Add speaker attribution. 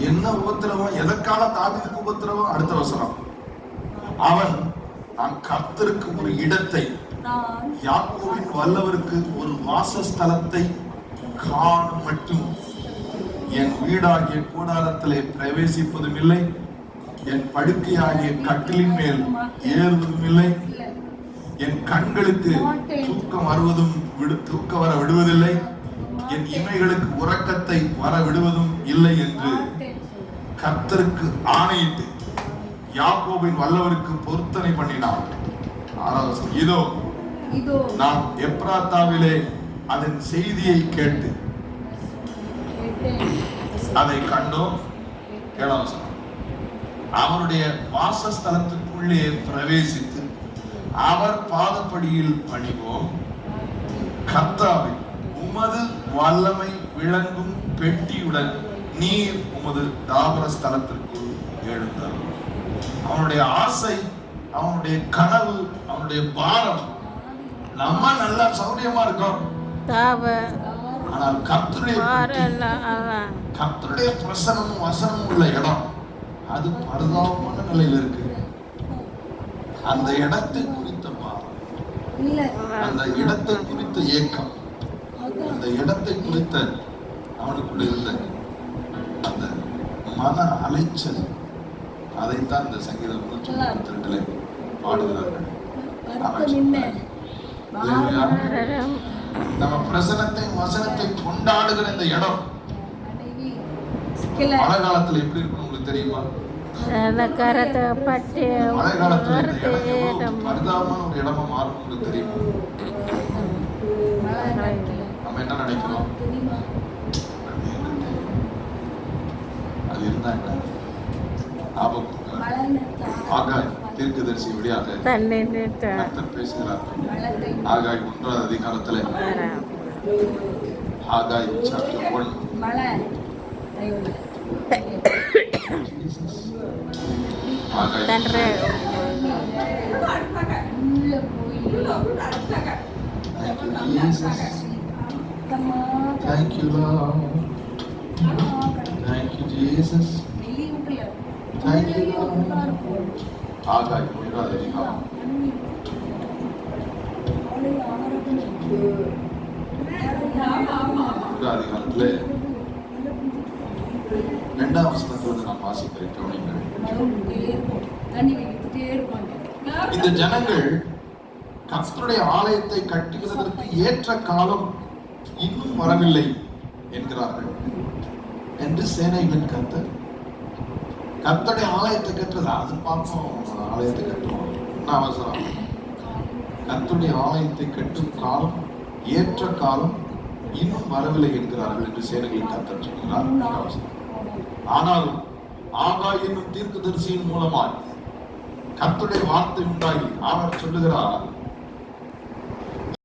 Speaker 1: என்ன உபத்திரவம்? எதற்காக தாவீதுக்கு உபத்திரவம்? அடுத்த வசனம், அவன் நான் கர்த்தருக்கு ஒரு இடத்தை, யாக்கோபின் வல்லவருக்கு ஒரு வாசஸ்தலத்தை காணும் மட்டும் என் வீடாகிய கூடாரத்திலே பிரவேசிப்பதும் இல்லை, என் படுக்கையாகிய கட்டிலின் மேல் ஏறுவதும் இல்லை, என் கண்களுக்கு தூக்கம் வருவதும் தூக்கம் வர விடுவதில்லை, என் இமைகளுக்கு உறக்கத்தை வர விடுவதும் இல்லை என்று கர்த்தருக்கு ஆணையிட்டு யாக்கோபின் வல்லவருக்கு பொருத்தனை பண்ணினான். இதோ நான் எப்ராத்தாவிலே அதன் செய்தியை கேட்டு அதை கண்டோம். அவருடைய வாசஸ்தலத்துக்குள்ளே பிரவேசித்து அவர் பாதப்படியில் பணிவோம். கர்த்தாவே, உமது வல்லமை விளங்கும் பெட்டியுடன் நீர் உமது தாவர ஸ்தலத்திற்குள் எழுந்தார். அவனுடைய ஆசை, அவனுடைய கனவு, அவனுடைய பாரம், நம்ம நல்லா சௌரியமா இருக்கோம், ஆனால் கர்த்தருடைய பிரசனமும் வசனமும் உள்ள இடம் அது பரிதாபமான நிலையில் இருக்கு. அந்த இடத்தை குறித்த பாரம், அந்த இடத்தை குறித்த ஏக்கம், அந்த இடத்தை குறித்த அவனுக்குள்ள இருந்த அந்த மன அலைச்சல், அதைத்தான் இந்த சங்கீதம் 132 பாடுகிறார்கள். நம்ம பிரசனத்தை வசனத்தை கொண்டாடுகிற இந்த இடம் மழை காலத்துல எப்படி இருக்கணும் உங்களுக்கு தெரியுமா? மழை காலத்துல இந்த இடம் பரிதாபமான ஒரு இடமா மாறும் உங்களுக்கு தெரியுமா? நம்ம என்ன நினைக்கிறோம்? அது இருந்தா என்ன ஆபத்து? ஆகாய் தீர்க்கதரிசி வழியாக கர்த்தர் பேசுகிறார். ஆகாய் 1ஆம் அதிகாரத்துல ஆகாய் chapter 1 ஆகாய் Thank you, Lord. Thank you, Jesus. Thank you, Lord. ஆகாய் 1ஆம் அதிகாரம் 1ஆம் அதிகாரத்துல 2ஆம் வசனத்துல நான் வாசிக்கிறேன், கவனியுங்கள். இந்த ஜனங்கள் கர்த்தருடைய ஆலயத்தை கட்டுகிறதற்கு ஏற்ற காலம் இன்னும் வரவில்லை என்கிறார்கள் என்று சேனைகளின் கர்த்தர். கர்த்தருடைய ஆலயத்தை கட்டுறது அது பார்ப்போம், ஆலயத்தை கட்டுவோம், என்ன அவசரம்? கர்த்தருடைய ஆலயத்தை கட்டும் காலம், ஏற்ற காலம் இன்னும் வரவில்லை என்கிறார்கள் என்று சேனைகளின் கர்த்தர் சொல்கிறார். ஆனாலும் ஆகாய் என்னும் தீர்க்கதரிசியின் மூலமாய் கர்த்தருடைய வார்த்தை உண்டாகி அவர் சொல்லுகிறார்,